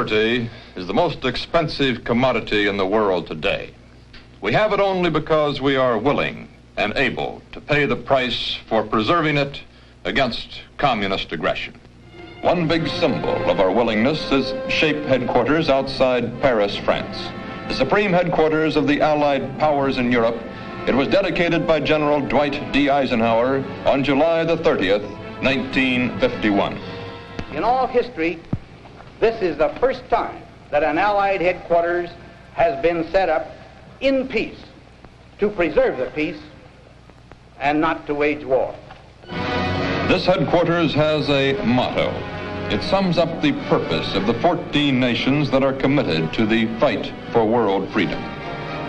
liberty is the most expensive commodity in the world today. We have it only because we are willing and able to pay the price for preserving it against communist aggression. One big symbol of our willingness is SHAPE headquarters outside Paris, France, the supreme headquarters of the Allied powers in Europe. It was dedicated by General Dwight D. Eisenhower on July the 30th, 1951. In all history, this is the first time that an Allied headquarters has been set up in peace, to preserve the peace and not to wage war. This headquarters has a motto. It sums up the purpose of the 14 nations that are committed to the fight for world freedom.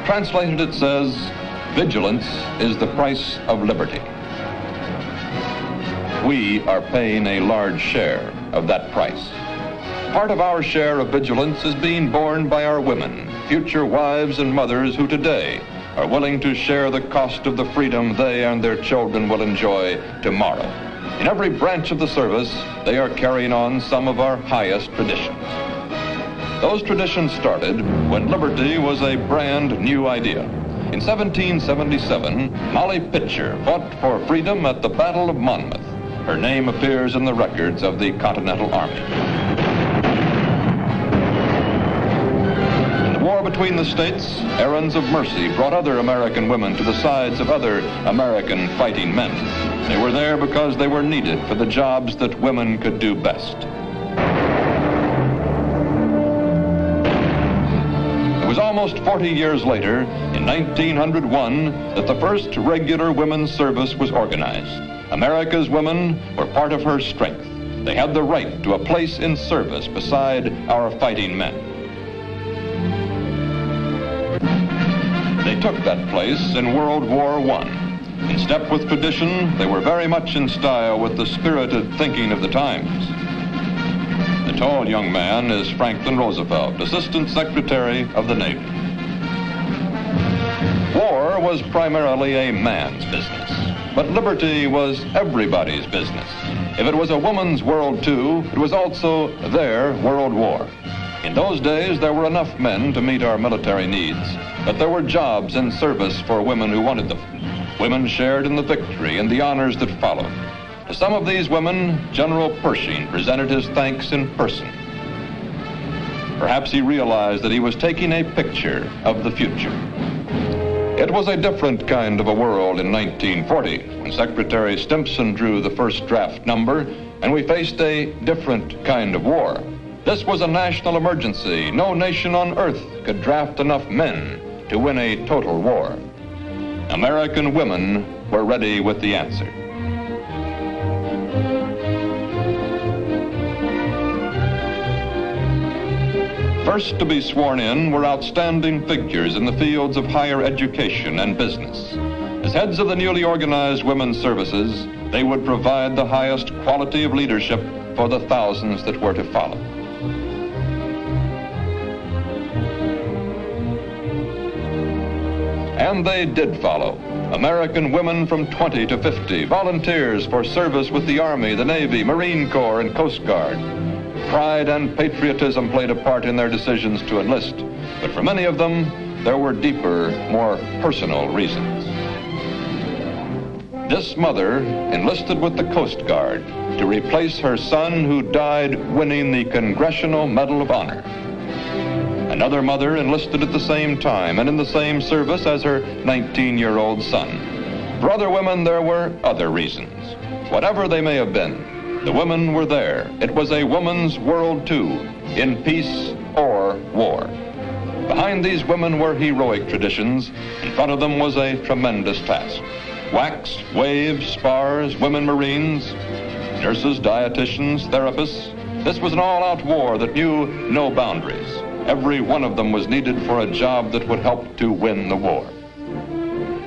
Translated, it says, vigilance is the price of liberty. We are paying a large share of that price. Part of our share of vigilance is being borne by our women, future wives and mothers who today are willing to share the cost of the freedom they and their children will enjoy tomorrow. In every branch of the service, they are carrying on some of our highest traditions. Those traditions started when liberty was a brand new idea. In 1777, Molly Pitcher fought for freedom at the Battle of Monmouth. Her name appears in the records of the Continental Army. Between the states, errands of mercy brought other American women to the sides of other American fighting men. They were there because they were needed for the jobs that women could do best. It was almost 40 years later, in 1901, that the first regular women's service was organized. America's women were part of her strength. They had the right to a place in service beside our fighting men. They took that place in World War I. In step with tradition, they were very much in style with the spirited thinking of the times. The tall young man is Franklin Roosevelt, Assistant Secretary of the Navy. War was primarily a man's business, but liberty was everybody's business. If it was a woman's world too, it was also their world war. In those days, there were enough men to meet our military needs, but there were jobs in service for women who wanted them. Women shared in the victory and the honors that followed. To some of these women, General Pershing presented his thanks in person. Perhaps he realized that he was taking a picture of the future. It was a different kind of a world in 1940, when Secretary Stimson drew the first draft number, and we faced a different kind of war. This was a national emergency. No nation on earth could draft enough men to win a total war. American women were ready with the answer. First to be sworn in were outstanding figures in the fields of higher education and business. As heads of the newly organized women's services, they would provide the highest quality of leadership for the thousands that were to follow. And they did follow. American women from 20 to 50, volunteers for service with the Army, the Navy, Marine Corps, and Coast Guard. Pride and patriotism played a part in their decisions to enlist, but for many of them, there were deeper, more personal reasons. This mother enlisted with the Coast Guard to replace her son who died winning the Congressional Medal of Honor. Another mother enlisted at the same time and in the same service as her 19-year-old son. For other women, there were other reasons. Whatever they may have been, the women were there. It was a woman's world too, in peace or war. Behind these women were heroic traditions. In front of them was a tremendous task. Wax, waves, spars, women Marines, nurses, dietitians, therapists. This was an all-out war that knew no boundaries. Every one of them was needed for a job that would help to win the war.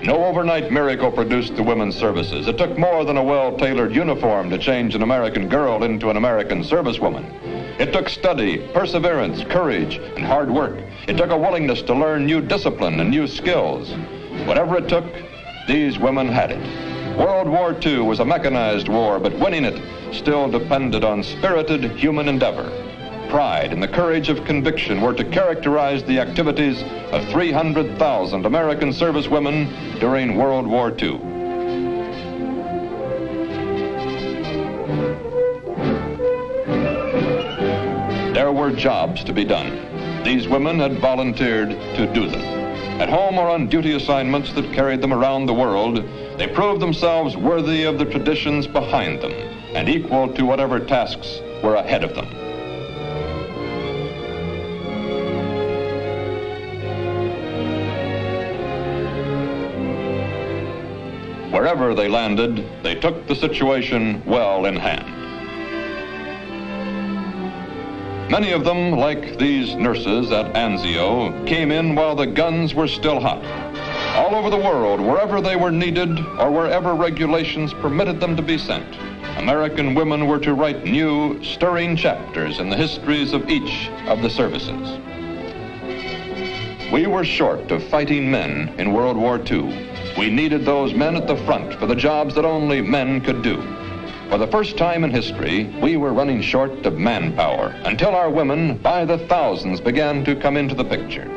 No overnight miracle produced the women's services. It took more than a well-tailored uniform to change an American girl into an American servicewoman. It took study, perseverance, courage, and hard work. It took a willingness to learn new discipline and new skills. Whatever it took, these women had it. World War II was a mechanized war, but winning it still depended on spirited human endeavor. pride and the courage of conviction were to characterize the activities of 300,000 American servicewomen during World War II. There were jobs to be done. These women had volunteered to do them. At home or on duty assignments that carried them around the world, they proved themselves worthy of the traditions behind them and equal to whatever tasks were ahead of them. Wherever they landed, they took the situation well in hand. Many of them, like these nurses at Anzio, came in while the guns were still hot. All over the world, wherever they were needed or wherever regulations permitted them to be sent, American women were to write new, stirring chapters in the histories of each of the services. We were short of fighting men in World War II. We needed those men at the front for the jobs that only men could do. For the first time in history, we were running short of manpower until our women, by the thousands, began to come into the picture.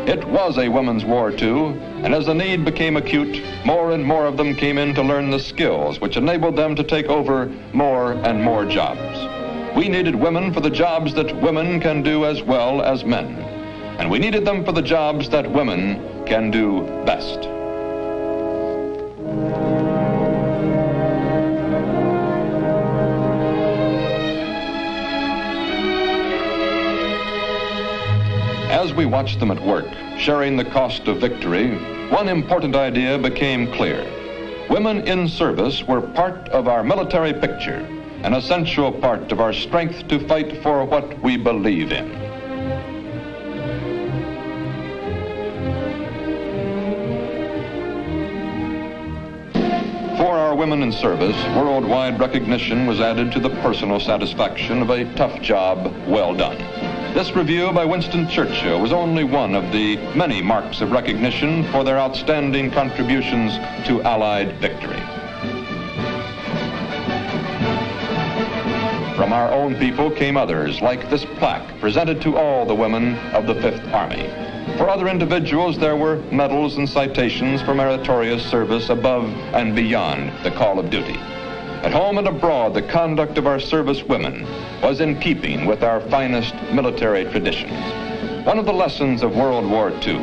It was a women's war, too, and as the need became acute, more and more of them came in to learn the skills which enabled them to take over more and more jobs. We needed women for the jobs that women can do as well as men, and we needed them for the jobs that women can do best. As we watched them at work, sharing the cost of victory, one important idea became clear. Women in service were part of our military picture, an essential part of our strength to fight for what we believe in. For our women in service, worldwide recognition was added to the personal satisfaction of a tough job well done. This review by Winston Churchill was only one of the many marks of recognition for their outstanding contributions to Allied victory. From our own people came others, like this plaque presented to all the women of the 5th Army. For other individuals, there were medals and citations for meritorious service above and beyond the call of duty. At home and abroad, the conduct of our service women was in keeping with our finest military traditions. One of the lessons of World War II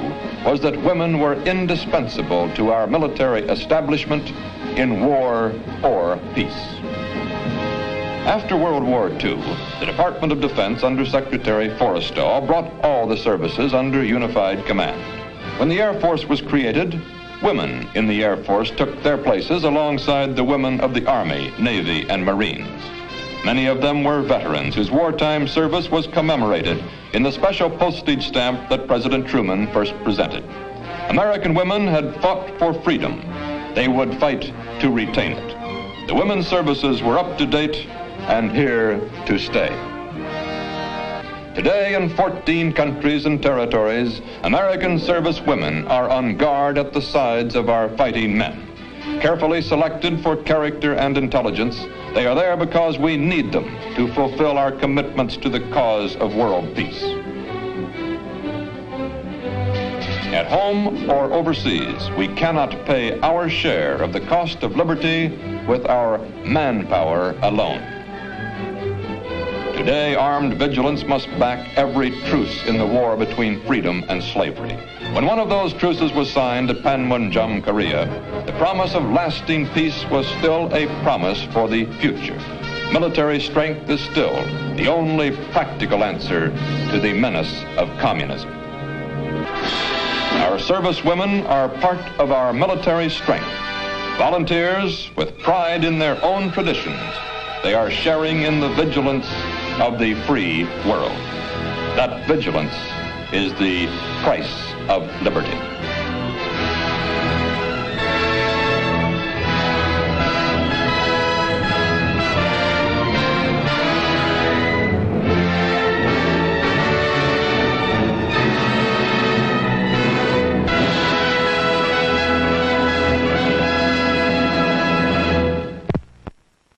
was that women were indispensable to our military establishment in war or peace. After World War II, the Department of Defense under Secretary Forrestal brought all the services under unified command. When the Air Force was created, women in the Air Force took their places alongside the women of the Army, Navy, and Marines. Many of them were veterans whose wartime service was commemorated in the special postage stamp that President Truman first presented. American women had fought for freedom. They would fight to retain it. The women's services were up to date and here to stay. Today, in 14 countries and territories, American service women are on guard at the sides of our fighting men. Carefully selected for character and intelligence, they are there because we need them to fulfill our commitments to the cause of world peace. At home or overseas, we cannot pay our share of the cost of liberty with our manpower alone. Today, armed vigilance must back every truce in the war between freedom and slavery. When one of those truces was signed at Panmunjom, Korea, the promise of lasting peace was still a promise for the future. Military strength is still the only practical answer to the menace of communism. Our service women are part of our military strength. Volunteers with pride in their own traditions, they are sharing in the vigilance of the free world. That vigilance is the price of liberty.